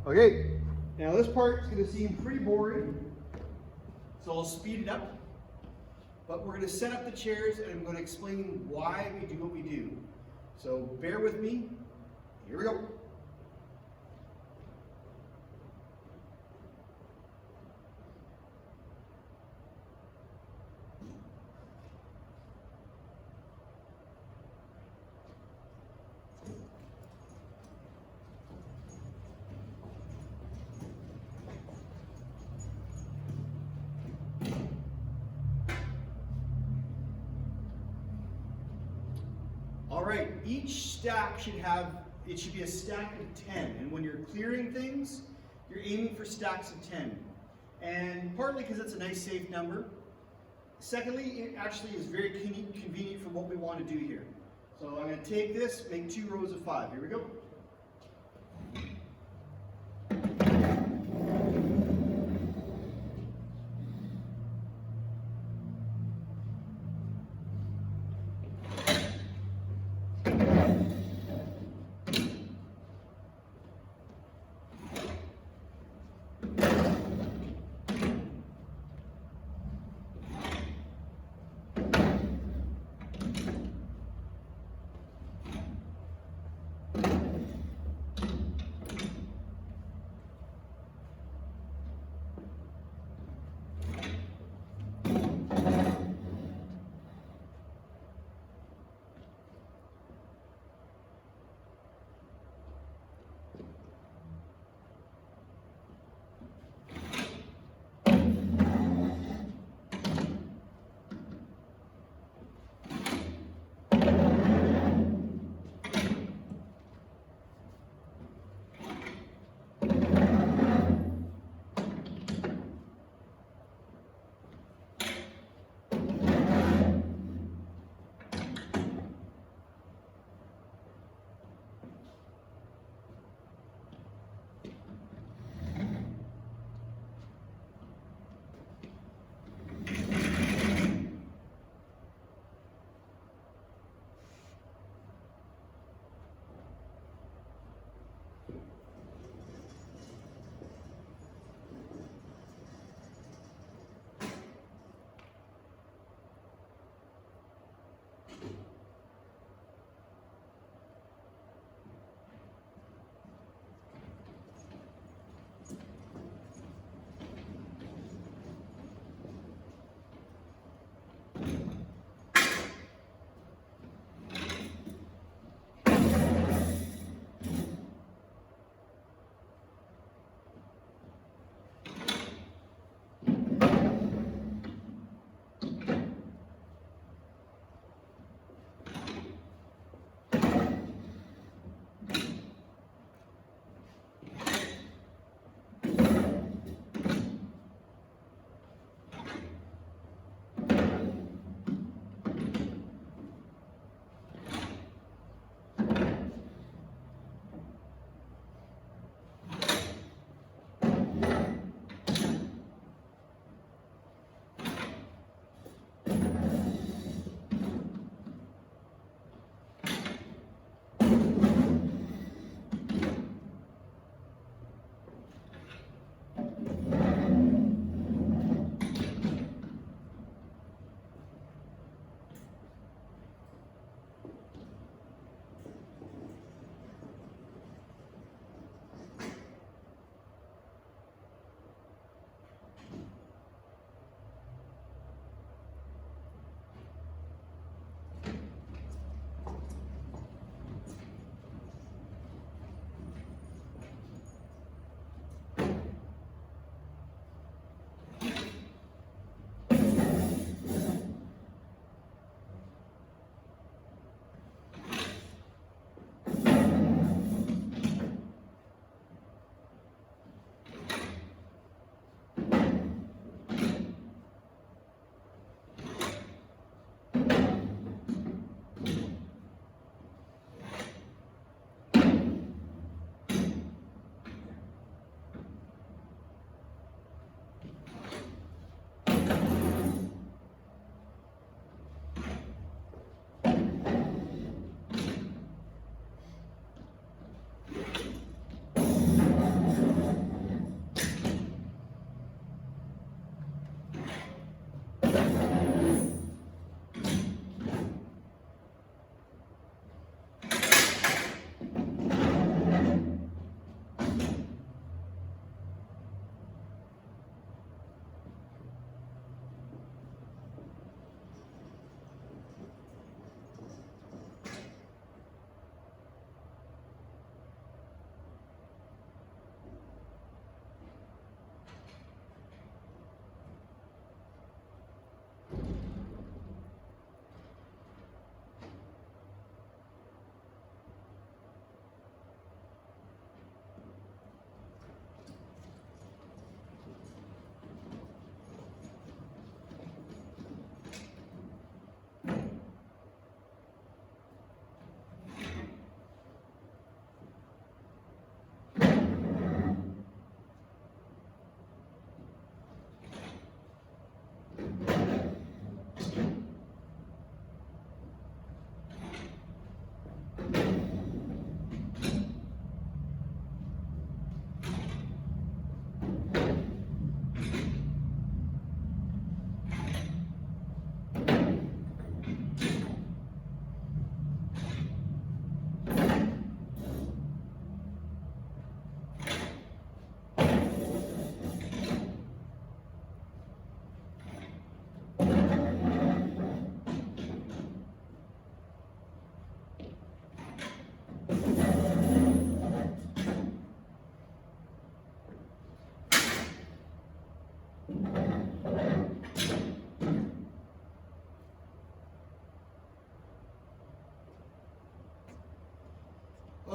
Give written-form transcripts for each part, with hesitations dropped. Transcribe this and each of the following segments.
Okay, now this part is going to seem pretty boring, so I'll speed it up. But we're going to set up the chairs and I'm going to explain why we do what we do. So bear with me. Here we go. All right, each stack should be a stack of 10. And when you're clearing things, you're aiming for stacks of 10. And partly because it's a nice safe number. Secondly, it actually is very convenient for what we want to do here. So I'm going to take this, make 2 rows of 5. Here we go.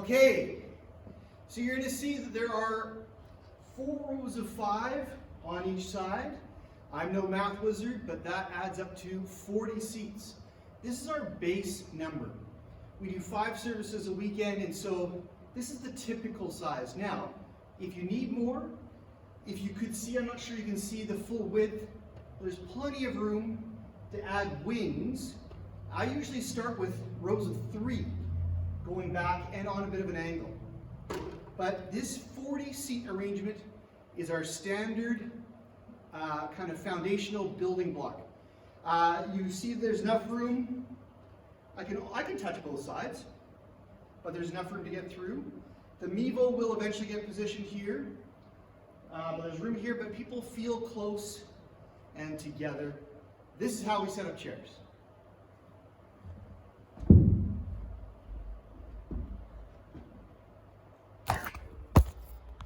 Okay, so you're going to see that there are 4 rows of 5 on each side. I'm no math wizard, but that adds up to 40 seats. This is our base number. We do 5 services a weekend, and so this is the typical size. Now, if you need more, if you could see, I'm not sure you can see the full width, there's plenty of room to add wings. I usually start with rows of 3, going back and on a bit of an angle. But this 40-seat arrangement is our standard kind of foundational building block. You see there's enough room. I can touch both sides, but there's enough room to get through. The Mevo will eventually get positioned here. There's room here, but people feel close and together. This is how we set up chairs.